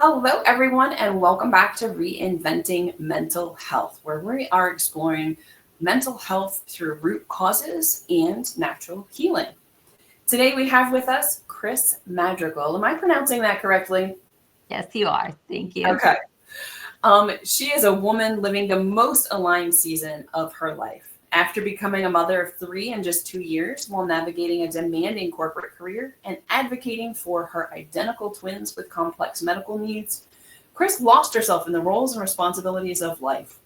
Hello, everyone, and welcome back to Reinventing Mental Health, where we are exploring mental health through root causes and natural healing. Today, we have with us Criss Madrigal. Am I pronouncing that correctly? Yes, you are. Thank you. Okay. She is a woman living the most aligned season of her life. After becoming a mother of three in just 2 years while navigating a demanding corporate career and advocating for her identical twins with complex medical needs, Criss lost herself in the roles and responsibilities of life.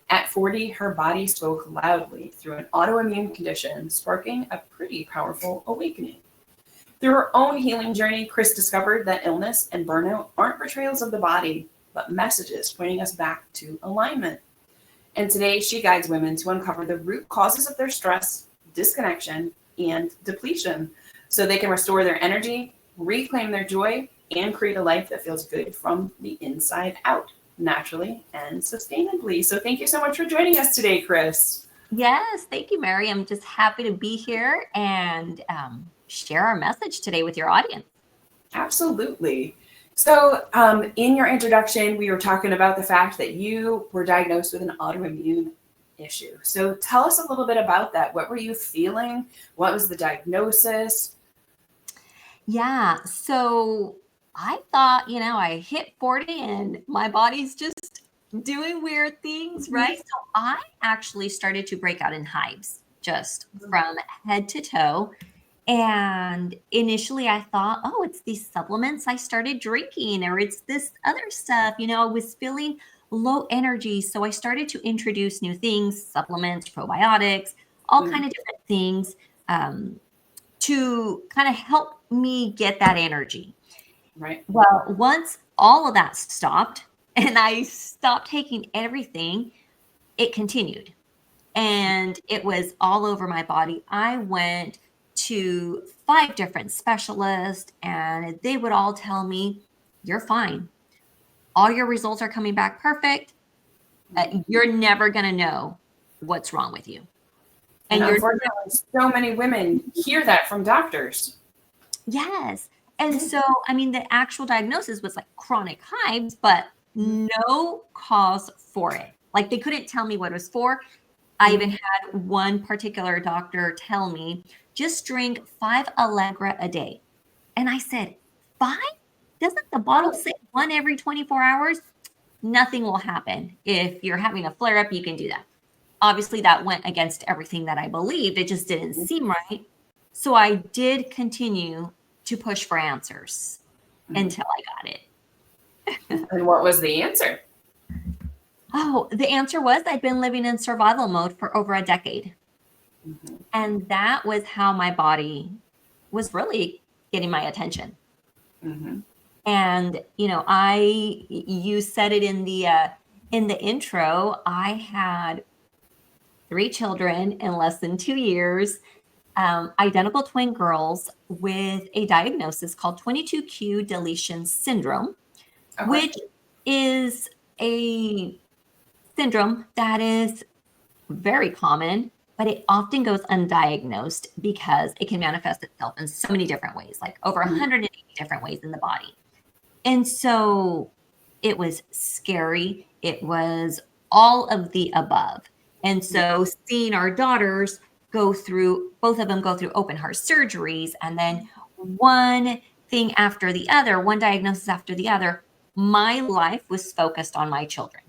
At 40, her body spoke loudly through an autoimmune condition, sparking a pretty powerful awakening. Through her own healing journey, Criss discovered that illness and burnout aren't betrayals of the body, but messages pointing us back to alignment. And today, she guides women to uncover the root causes of their stress, disconnection, and depletion so they can restore their energy, reclaim their joy, and create a life that feels good from the inside out, naturally and sustainably. So, thank you so much for joining us today, Criss. Yes, thank you, Mary. I'm just happy to be here and share our message today with your audience. Absolutely. So, in your introduction, we were talking about the fact that you were diagnosed with an autoimmune issue. So, tell us a little bit about that. What were you feeling? What was the diagnosis? Yeah, so I thought, I hit 40 and my body's just doing weird things, right? So I actually started to break out in hives just from head to toe. And initially I thought, oh, it's these supplements I started drinking, or it's this other stuff. I was feeling low energy. So I started to introduce new things, supplements, probiotics, all kind of different things to kind of help me get that energy. Right. Well, once all of that stopped and I stopped taking everything, it continued and it was all over my body. I went to 5 different specialists and they would all tell me, you're fine. All your results are coming back perfect. You're never going to know what's wrong with you. And unfortunately, so many women hear that from doctors. Yes. And so, the actual diagnosis was like chronic hives, but no cause for it. Like they couldn't tell me what it was for. I even had one particular doctor tell me, just drink 5 Allegra a day. And I said, 5? Doesn't the bottle say 1 every 24 hours? Nothing will happen. If you're having a flare up, you can do that. Obviously, that went against everything that I believed. It just didn't seem right. So I did continue to push for answers until I got it. And what was the answer? Oh, the answer was I'd been living in survival mode for over a decade. And that was how my body was really getting my attention. And, you said it in the intro, I had 3 children in less than 2 years. Identical twin girls with a diagnosis called 22q deletion syndrome, which is a syndrome that is very common, but it often goes undiagnosed because it can manifest itself in so many different ways, like over 180 different ways in the body. And so it was scary. It was all of the above. And so seeing our daughters both of them go through open heart surgeries, and then one thing after the other, one diagnosis after the other, my life was focused on my children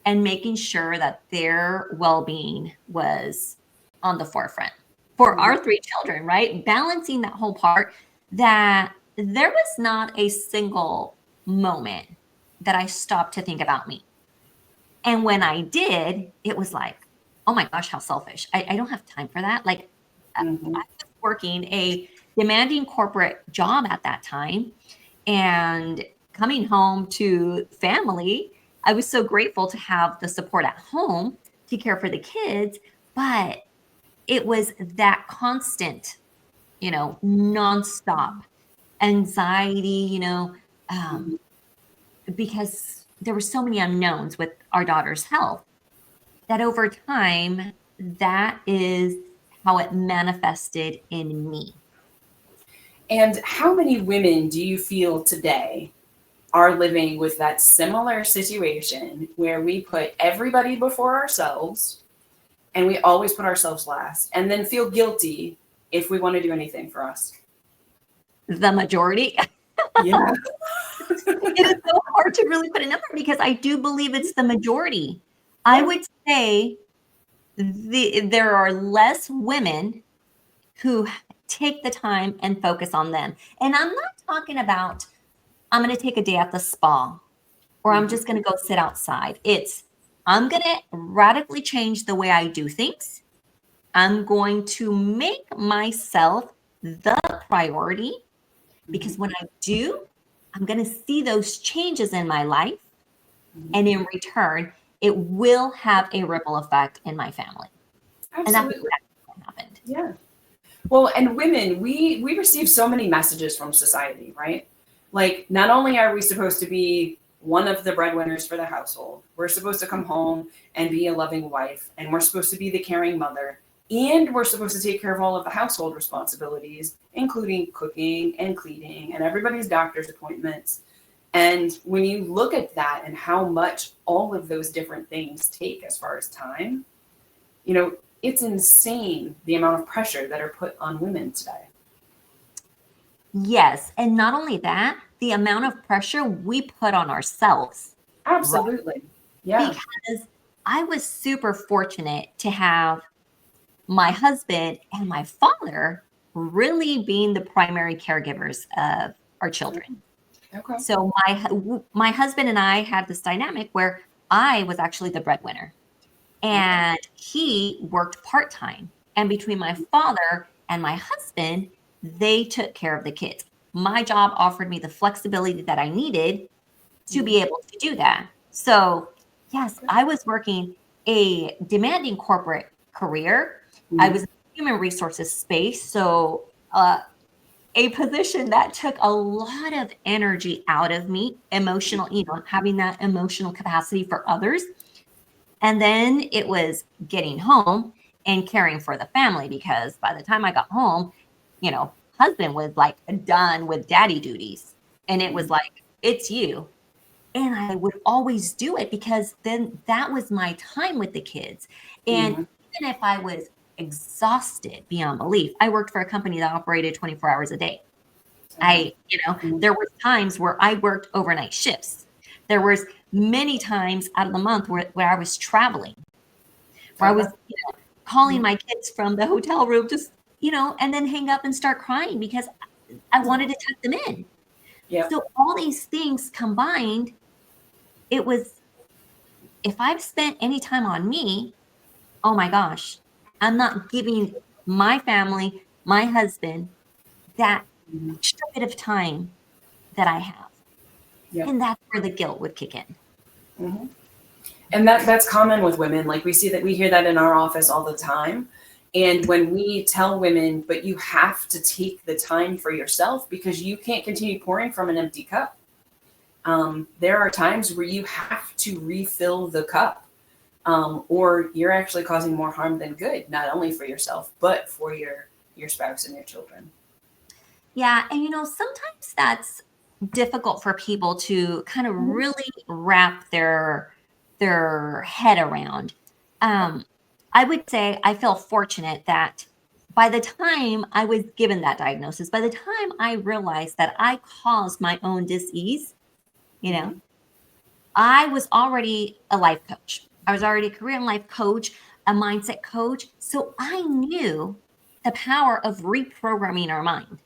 and making sure that their well-being was on the forefront for our 3 children, right? Balancing that whole part, that there was not a single moment that I stopped to think about me. And when I did, it was like, oh my gosh, how selfish. I don't have time for that. Like I was working a demanding corporate job at that time and coming home to family. I was so grateful to have the support at home to care for the kids, but it was that constant, nonstop anxiety, because there were so many unknowns with our daughter's health that over time, that is how it manifested in me. And how many women do you feel today are living with that similar situation where we put everybody before ourselves and we always put ourselves last and then feel guilty if we want to do anything for us. The majority. Yeah. It is so hard to really put a number because I do believe it's the majority. I would say there are less women who take the time and focus on them. And I'm not talking about, I'm going to take a day at the spa or I'm just going to go sit outside. I'm going to radically change the way I do things. I'm going to make myself the priority because when I do, I'm going to see those changes in my life. And in return, it will have a ripple effect in my family. Absolutely. And that's exactly what happened. Yeah. Well, and women, we receive so many messages from society, right? Like, not only are we supposed to be one of the breadwinners for the household, we're supposed to come home and be a loving wife, and we're supposed to be the caring mother, and we're supposed to take care of all of the household responsibilities, including cooking and cleaning and everybody's doctor's appointments. And when you look at that and how much all of those different things take as far as time, you know, it's insane the amount of pressure that are put on women today. Yes. And not only that, the amount of pressure we put on ourselves. Absolutely. Right? Yeah. Because I was super fortunate to have my husband and my father really being the primary caregivers of our children. Okay. So my husband and I had this dynamic where I was actually the breadwinner and he worked part-time. And between my father and my husband, they took care of the kids. My job offered me the flexibility that I needed to be able to do that. So yes, I was working a demanding corporate career. I was in the human resources space. So a position that took a lot of energy out of me, emotional, having that emotional capacity for others. And then it was getting home and caring for the family because by the time I got home, husband was like done with daddy duties. And it was like, it's you. And I would always do it because then that was my time with the kids. And even if I was exhausted beyond belief, I worked for a company that operated 24 hours a day. There were times where I worked overnight shifts. There was many times out of the month where I was traveling, where I was calling my kids from the hotel room, just, and then hang up and start crying because I wanted to tuck them in. Yeah. So all these things combined, it was, if I've spent any time on me, oh my gosh, I'm not giving my family, my husband, that extra bit of time that I have. Yep. And that's where the guilt would kick in. Mm-hmm. And that's common with women. Like we hear that in our office all the time. And when we tell women, but you have to take the time for yourself because you can't continue pouring from an empty cup. There are times where you have to refill the cup, or you're actually causing more harm than good, not only for yourself, but for your spouse and your children. Yeah. And, sometimes that's difficult for people to kind of really wrap their head around. I would say I feel fortunate that by the time I was given that diagnosis, by the time I realized that I caused my own dis-ease, I was already a life coach. I was already a career and life coach, a mindset coach. So I knew the power of reprogramming our mind.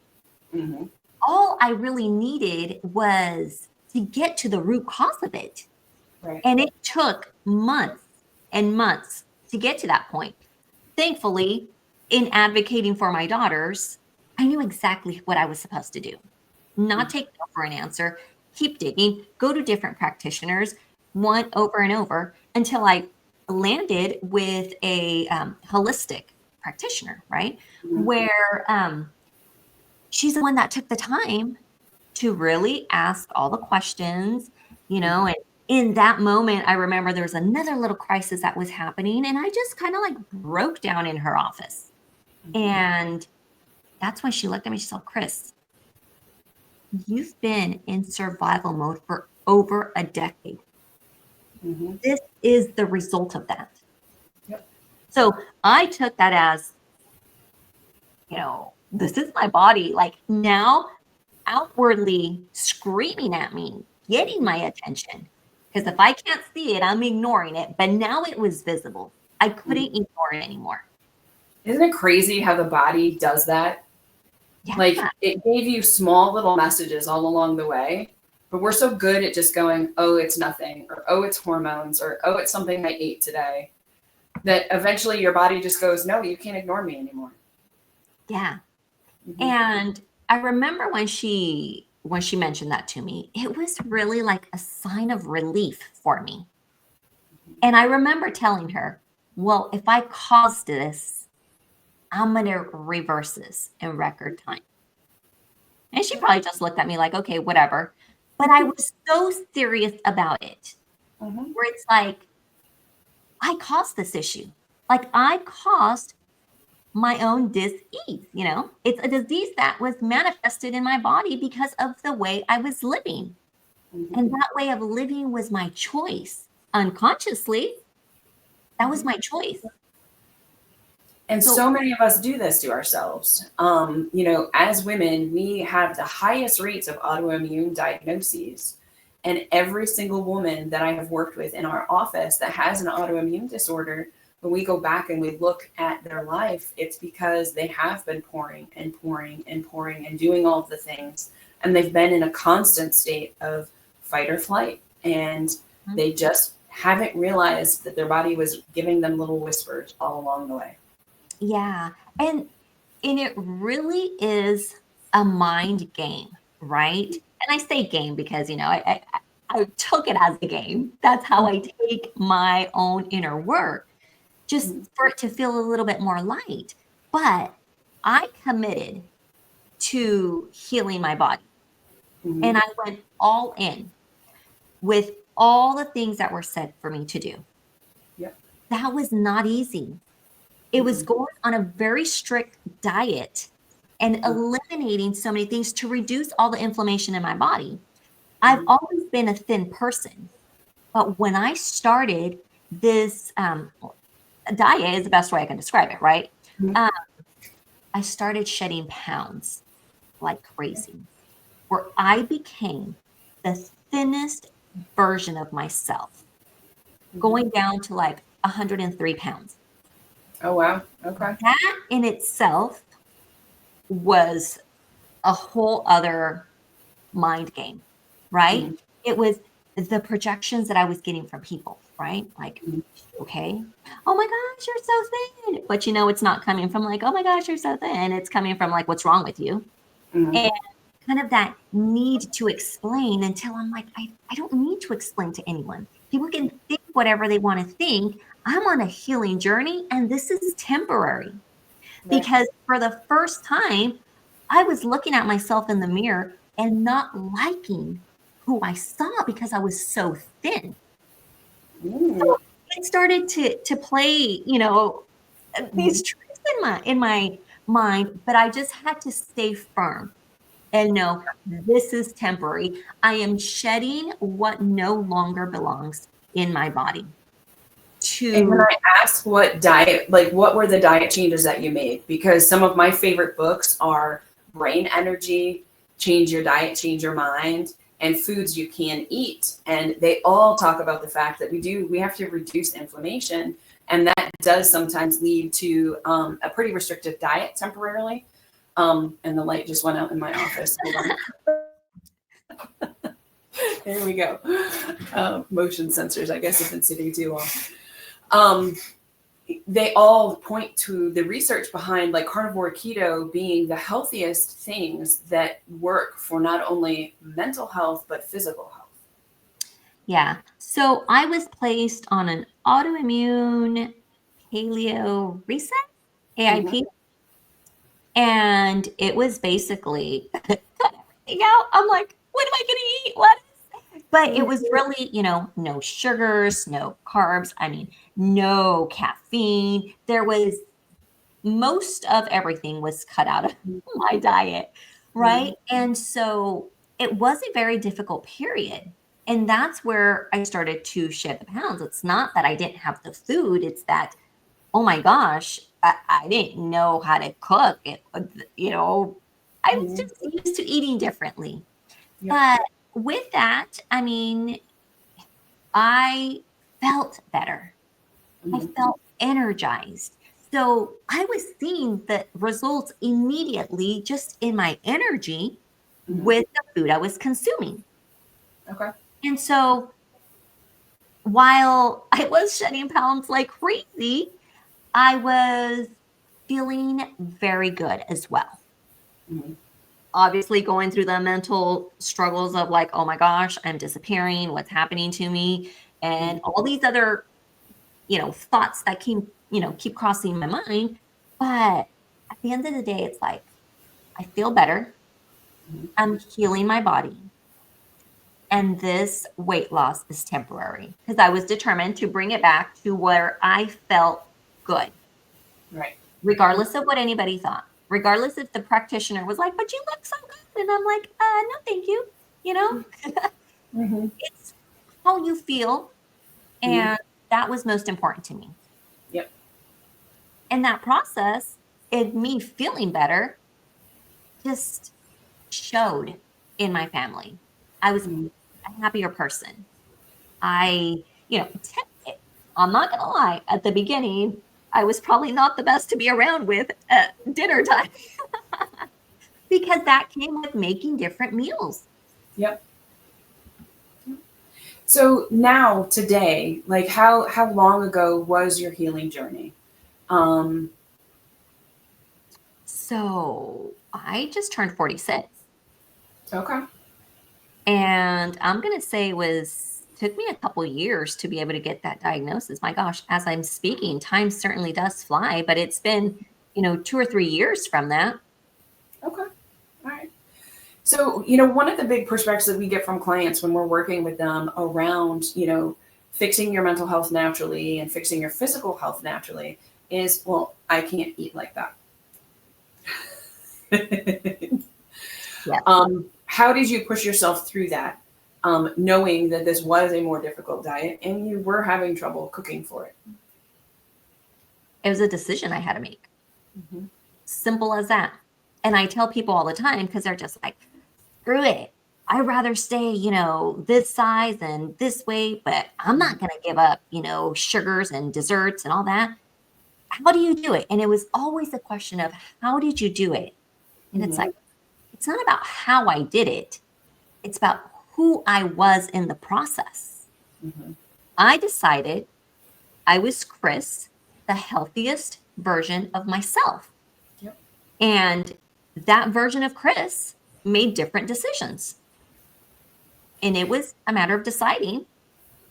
Mm-hmm. All I really needed was to get to the root cause of it. Right. And it took months and months to get to that point. Thankfully, in advocating for my daughters, I knew exactly what I was supposed to do. Not take no for an answer, keep digging, go to different practitioners, one over and over until I landed with a holistic practitioner, right? Mm-hmm. Where she's the one that took the time to really ask all the questions, and in that moment, I remember there was another little crisis that was happening and I just kind of like broke down in her office. And that's when she looked at me, she said, Criss, you've been in survival mode for over a decade. Mm-hmm. This is the result of that. Yep. So I took that as, this is my body, like now outwardly screaming at me, getting my attention. Because if I can't see it, I'm ignoring it. But now it was visible. I couldn't ignore it anymore. Isn't it crazy how the body does that? Yeah. Like it gave you small little messages all along the way, but we're so good at just going, oh, it's nothing, or oh, it's hormones, or oh, it's something I ate today, that eventually your body just goes, no, you can't ignore me anymore. Yeah. Mm-hmm. And I remember when she mentioned that to me, it was really like a sign of relief for me. And I remember telling her, well, if I caused this, I'm going to reverse this in record time. And she probably just looked at me like, okay, whatever. But I was so serious about it, Mm-hmm. where it's like, I caused this issue. Like I caused my own dis-ease, It's a disease that was manifested in my body because of the way I was living. Mm-hmm. And that way of living was my choice. Unconsciously, that was my choice. And so many of us do this to ourselves. As women, we have the highest rates of autoimmune diagnoses. And every single woman that I have worked with in our office that has an autoimmune disorder, when we go back and we look at their life, it's because they have been pouring and pouring and pouring and doing all of the things. And they've been in a constant state of fight or flight. And they just haven't realized that their body was giving them little whispers all along the way. Yeah. And it really is a mind game, right? And I say game because, I took it as a game. That's how I take my own inner work, just for it to feel a little bit more light. But I committed to healing my body. Mm-hmm. And I went all in with all the things that were said for me to do. Yep. That was not easy. It was going on a very strict diet and eliminating so many things to reduce all the inflammation in my body. I've always been a thin person, but when I started this diet is the best way I can describe it, right? Mm-hmm. I started shedding pounds like crazy, where I became the thinnest version of myself, going down to like 103 pounds. Oh, wow. Okay. That in itself was a whole other mind game, right? Mm-hmm. It was the projections that I was getting from people, right? Like, okay, oh my gosh, you're so thin. But it's not coming from like, oh my gosh, you're so thin. It's coming from like, what's wrong with you? Mm-hmm. And kind of that need to explain until I'm like, I don't need to explain to anyone. People can think whatever they want to think. I'm on a healing journey and this is temporary. Right. Because for the first time, I was looking at myself in the mirror and not liking who I saw because I was so thin. So it started to play, these tricks in my mind, but I just had to stay firm and know this is temporary. I am shedding what no longer belongs in my body. And can I ask what were the diet changes that you made? Because some of my favorite books are Brain Energy, Change Your Diet, Change Your Mind, and Foods You Can Eat. And they all talk about the fact that we have to reduce inflammation. And that does sometimes lead to a pretty restrictive diet temporarily. And the light just went out in my office. Hold on. There we go. Motion sensors, I guess, have been sitting too long. They all point to the research behind like carnivore keto being the healthiest things that work for not only mental health, but physical health. Yeah. So I was placed on an autoimmune paleo reset, AIP. And it was basically cut everything out. I'm like, what am I going to eat? What? But it was really, no sugars, no carbs. I mean, no caffeine. There was most of everything was cut out of my diet. Right. And so it was a very difficult period. And that's where I started to shed the pounds. It's not that I didn't have the food, it's that, oh my gosh, I didn't know how to cook. You know, I was Mhm. just used to eating differently. Yep. But with that, I mean, I felt better. I Mhm. felt energized. So I was seeing the results immediately just in my energy Mhm. with the food I was consuming. Okay. And so while I was shedding pounds like crazy, I was feeling very good as well. Mhm. Obviously, going through the mental struggles of like, oh my gosh, I'm disappearing, what's happening to me, and Mhm. all these other, thoughts that keep crossing my mind. But at the end of the day, it's like, I feel better. Mhm. I'm healing my body. And this weight loss is temporary because I was determined to bring it back to where I felt good, Right. regardless of what anybody thought, regardless if the practitioner was like, but you look so good. And I'm like, no, thank you. You know, Mhm. it's how you feel. Mhm. And that was most important to me. Yep. And that process, and me feeling better, just showed in my family. I was Mhm. a happier person. I, I'm not gonna lie, at the beginning, I was probably not the best to be around with at dinner time because that came with making different meals. Yep. So now today, like how long ago was your healing journey? Um, So I just turned 46. okay. And I'm gonna say it was took me a couple years to be able to get that diagnosis. My gosh, as I'm speaking, time certainly does fly, but it's been, 2 or 3 years from that. Okay. All right. So, one of the big perspectives that we get from clients when we're working with them around, fixing your mental health naturally and fixing your physical health naturally is, well, I can't eat like that. Yeah. How did you push yourself through that, knowing that this was a more difficult diet and you were having trouble cooking for it? It was a decision I had to make. Hmm. Simple as that. And I tell people all the time because they're just like, screw it. I'd rather stay, this size and this weight, but I'm not going to give up, sugars and desserts and all that. How do you do it? And it was always a question of how did you do it? And it's Hmm. like, it's not about how I did it, it's about who I was in the process. Hmm. I decided I was Criss, the healthiest version of myself. Yep. And that version of Criss made different decisions. And it was a matter of deciding.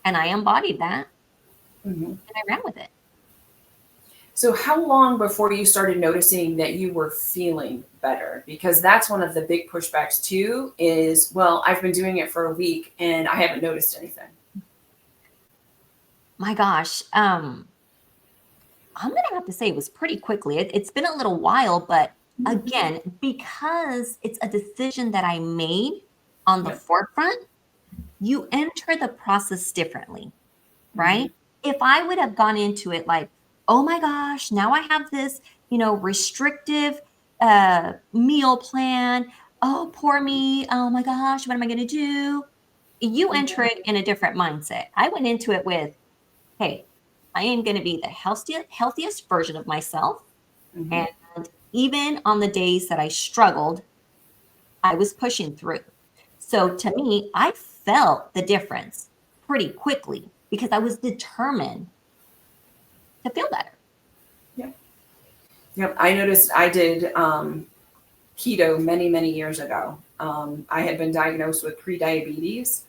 And I embodied that Hmm. and I ran with it. So, how long before you started noticing that you were feeling better? Because that's one of the big pushbacks too. Is, well, I've been doing it for a week and I haven't noticed anything. My gosh. I'm going to have to say it was pretty quickly. It's been a little while, but again, because it's a decision that I made on the Yep. forefront, you enter the process differently, Hmm. right? If I would have gone into it like, oh my gosh, now I have this, restrictive meal plan. Oh, poor me. Oh my gosh, what am I going to do? You enter it in a different mindset. I went into it with, hey, I am going to be the healthiest version of myself. Hmm. And even on the days that I struggled, I was pushing through. So Yep. to me, I felt the difference pretty quickly because I was determined to feel better. Yep. Yep. I noticed I did keto many, many years ago. I had been diagnosed with prediabetes.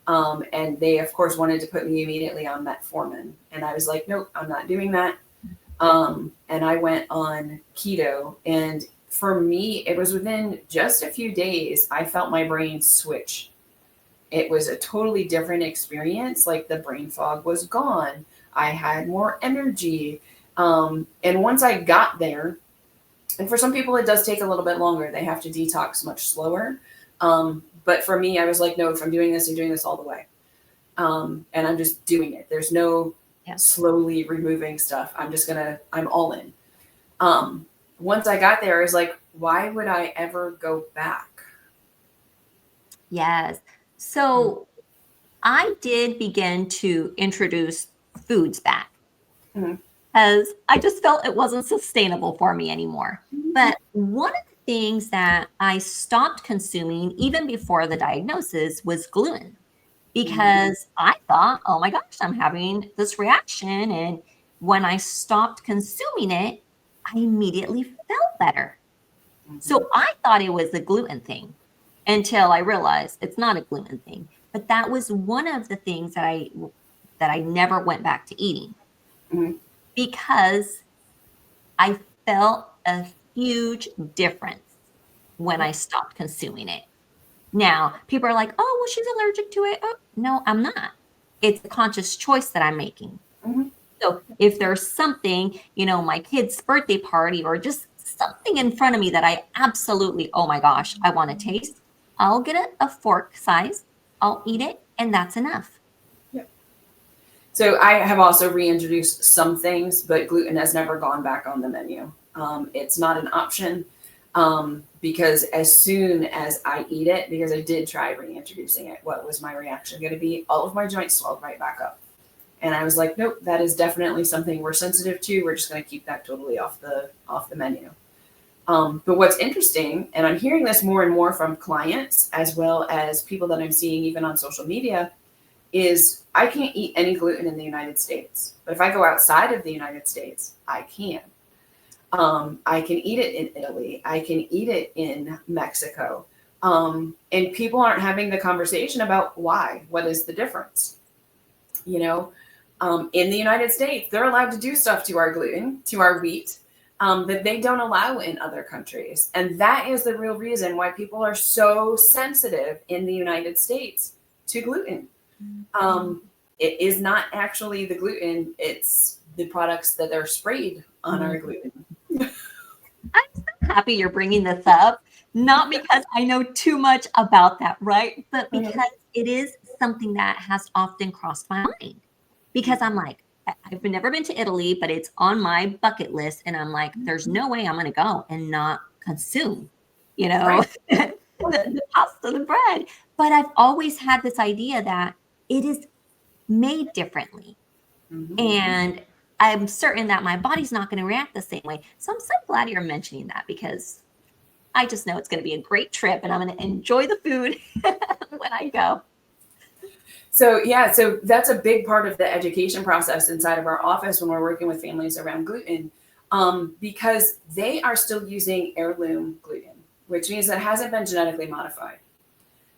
And they, of course, wanted to put me immediately on metformin. And I was like, nope, I'm not doing that. And I went on keto. And for me, it was within just a few days, I felt my brain switch. It was a totally different experience. Like the brain fog was gone. I had more energy. And once I got there, and for some people, it does take a little bit longer. They have to detox much slower. But for me, I was like, no, if I'm doing this, I'm doing this all the way. And I'm just doing it. There's no slowly removing stuff. I'm all in. Once I got there, I was like, why would I ever go back? Yes. So I did begin to introduce foods back Mhm. because I just felt it wasn't sustainable for me anymore. But one of the things that I stopped consuming even before the diagnosis was gluten because I thought, oh my gosh, I'm having this reaction. And when I stopped consuming it, I immediately felt better. So I thought it was a gluten thing until I realized it's not a gluten thing. But that was one of the things that I never went back to eating Mhm. because I felt a huge difference when I stopped consuming it. Now, people are like, "Oh, well, she's allergic to it." Oh, no, I'm not. It's a conscious choice that I'm making. Mhm. So if there's something, my kid's birthday party or just something in front of me that I absolutely, oh my gosh, I want to taste, I'll get a fork size, I'll eat it, and that's enough. Yep. So I have also reintroduced some things, but gluten has never gone back on the menu. It's not an option because as soon as I eat it, because I did try reintroducing it, what was my reaction going to be? All of my joints swelled right back up. And I was like, nope, that is definitely something we're sensitive to. We're just going to keep that totally off the menu. But what's interesting, and I'm hearing this more and more from clients as well as people that I'm seeing even on social media, is I can't eat any gluten in the United States. But if I go outside of the United States, I can. I can eat it in Italy. I can eat it in Mexico. And people aren't having the conversation about why. What is the difference? You know, in the United States, they're allowed to do stuff to our gluten, to our wheat, that they don't allow in other countries. And that is the real reason why people are so sensitive in the United States to gluten. It is not actually the gluten, it's the products that are sprayed on our gluten. I'm so happy you're bringing this up, not because I know too much about that, right? But because it is something that has often crossed my mind. Because I'm like, I've never been to Italy, but it's on my bucket list. And I'm like, there's no way I'm going to go and not consume, Right. the pasta, the bread. But I've always had this idea that it is made differently. Mhm. And I'm certain that my body's not going to react the same way. So I'm so glad you're mentioning that because I just know it's going to be a great trip and I'm going to enjoy the food when I go. So yeah, so that's a big part of the education process inside of our office when we're working with families around gluten, because they are still using heirloom gluten, which means that it hasn't been genetically modified.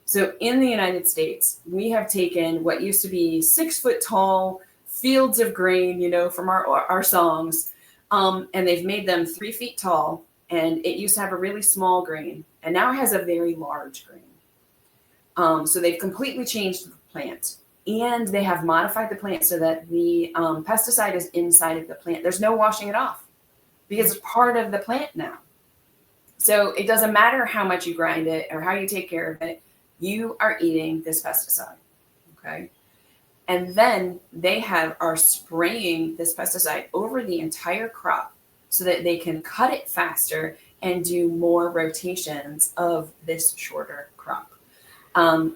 So in the United States, we have taken what used to be 6 foot tall fields of grain, from our songs, and they've made them 3 feet tall. And it used to have a really small grain, and now it has a very large grain. So they've completely changed the plant, and they have modified the plant so that the pesticide is inside of the plant. There's no washing it off because it's part of the plant now. So it doesn't matter how much you grind it or how you take care of it. You are eating this pesticide. Okay. And then are spraying this pesticide over the entire crop so that they can cut it faster and do more rotations of this shorter crop.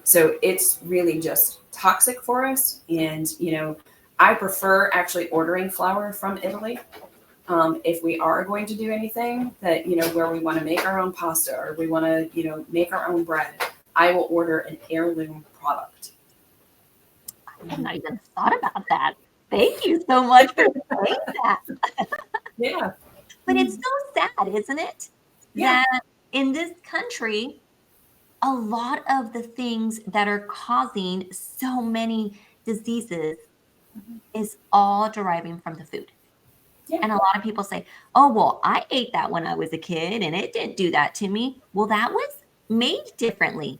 So it's really just toxic for us. And, I prefer actually ordering flour from Italy. If we are going to do anything that, where we want to make our own pasta or we want to, make our own bread, I will order an heirloom product. I had not even thought about that. Thank you so much for saying that. Yeah. But it's so sad, isn't it? Yeah. That in this country, a lot of the things that are causing so many diseases is all deriving from the food. Yeah. And a lot of people say, oh, well, I ate that when I was a kid and it didn't do that to me. Well, that was made differently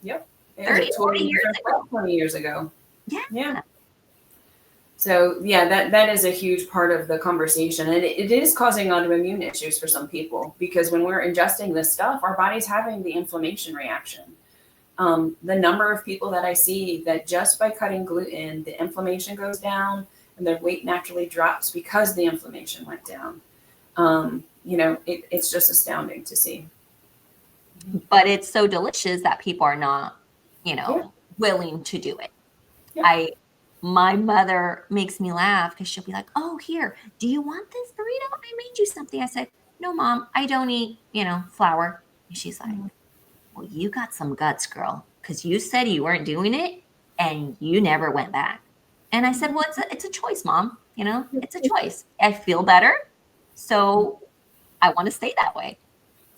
Yep. It was a 30, 40 totally years different ago. place 20 years ago. Yeah. Yeah. So yeah, that is a huge part of the conversation, and it is causing autoimmune issues for some people because when we're ingesting this stuff, our body's having the inflammation reaction. The number of people that I see that just by cutting gluten, the inflammation goes down and their weight naturally drops because the inflammation went down. It's just astounding to see. But it's so delicious that people are not, Yeah. willing to do it. Yeah. My mother makes me laugh because she'll be like, "Oh, here, do you want this burrito? I made you something." I said, "No, Mom, I don't eat, flour." And she's like, Mhm. "Well, you got some guts, girl, because you said you weren't doing it and you never went back." And I said, "Well, it's a choice, Mom. It's a choice. I feel better, so I want to stay that way."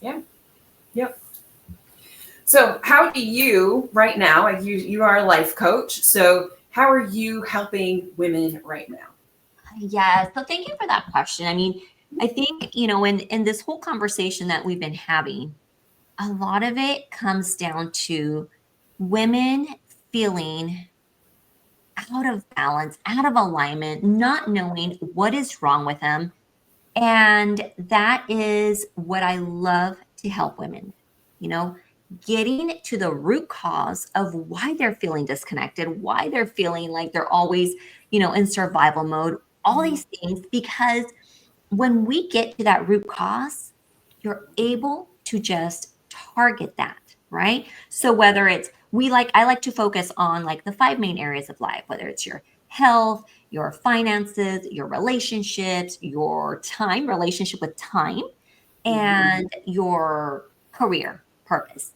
Yeah. Yep. So how do you right now, like you are a life coach, so how are you helping women right now? Yeah. So thank you for that question. I mean, I think, in this whole conversation that we've been having, a lot of it comes down to women feeling out of balance, out of alignment, not knowing what is wrong with them. And that is what I love to help women with, getting to the root cause of why they're feeling disconnected, why they're feeling like they're always, in survival mode, all Mhm. these things, because when we get to that root cause, you're able to just target that, right? So whether it's I like to focus on like the five main areas of life, whether it's your health, your finances, your relationships, your time, relationship with time, Mhm. and your career purpose,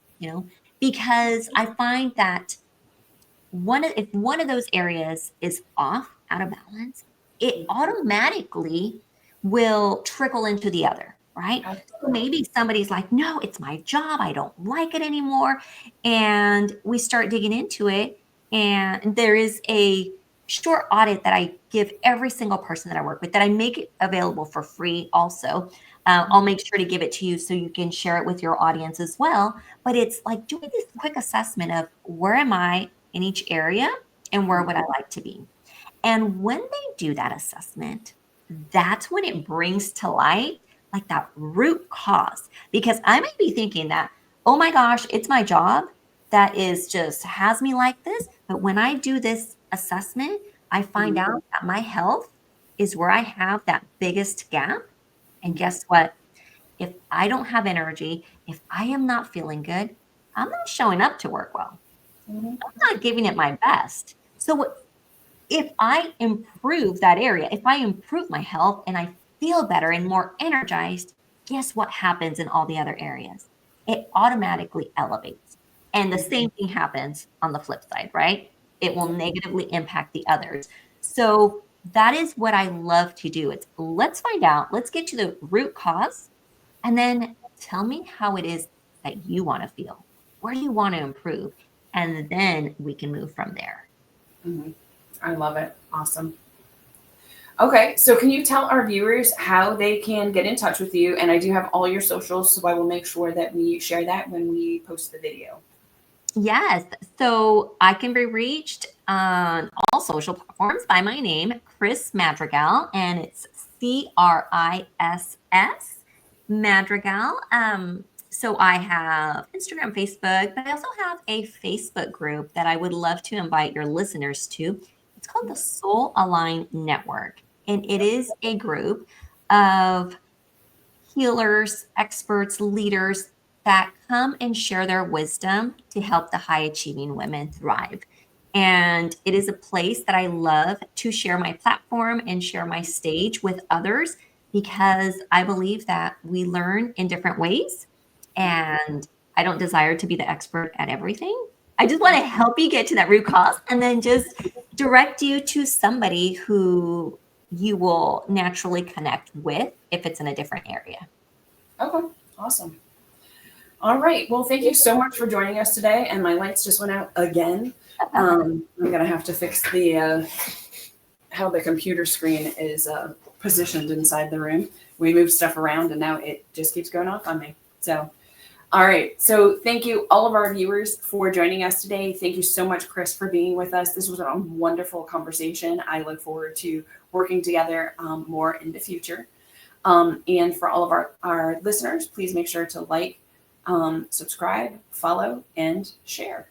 because I find that if one of those areas is off, out of balance, it automatically will trickle into the other, right? So Absolutely. maybe somebody's like, "No, it's my job. I don't like it anymore." And we start digging into it. And there is a short audit that I give every single person that I work with that I make it available for free also. I'll make sure to give it to you so you can share it with your audience as well. But it's like doing this quick assessment of where am I in each area and where would I like to be? And when they do that assessment, that's when it brings to light like that root cause. Because I might be thinking that, oh my gosh, it's my job that is just has me like this. But when I do this assessment, I find Mhm. out that my health is where I have that biggest gap. And Mhm. guess what? If I don't have energy, if I am not feeling good, I'm not showing up to work well. Mhm. I'm not giving it my best. So if I improve that area, if I improve my health and I feel better and more energized, guess what happens in all the other areas? It automatically elevates. And the Mhm. same thing happens on the flip side, right? It will negatively impact the others. So that is what I love to do. It's let's find out, let's get to the root cause, and then tell me how it is that you want to feel. Where do you want to improve? And then we can move from there. Mhm. I love it. Awesome. Okay, so can you tell our viewers how they can get in touch with you? And I do have all your socials, so I will make sure that we share that when we post the video. Yes. So I can be reached on all social platforms by my name, Criss Madrigal, and it's Criss Madrigal. So I have Instagram, Facebook, but I also have a Facebook group that I would love to invite your listeners to. It's called the Soul Align Network, and it is a group of healers, experts, leaders that come and share their wisdom to help the high achieving women thrive. And it is a place that I love to share my platform and share my stage with others because I believe that we learn in different ways. And I don't desire to be the expert at everything. I just want to help you get to that root cause and then just direct you to somebody who you will naturally connect with if it's in a different area. Okay, awesome. All right. Well, thank you so much for joining us today. And my lights just went out again. I'm gonna have to fix the how the computer screen is positioned inside the room. We moved stuff around, and now it just keeps going off on me. So, all right. So, thank you, all of our viewers, for joining us today. Thank you so much, Criss, for being with us. This was a wonderful conversation. I look forward to working together more in the future. And for all of our listeners, please make sure to like, subscribe, follow, and share.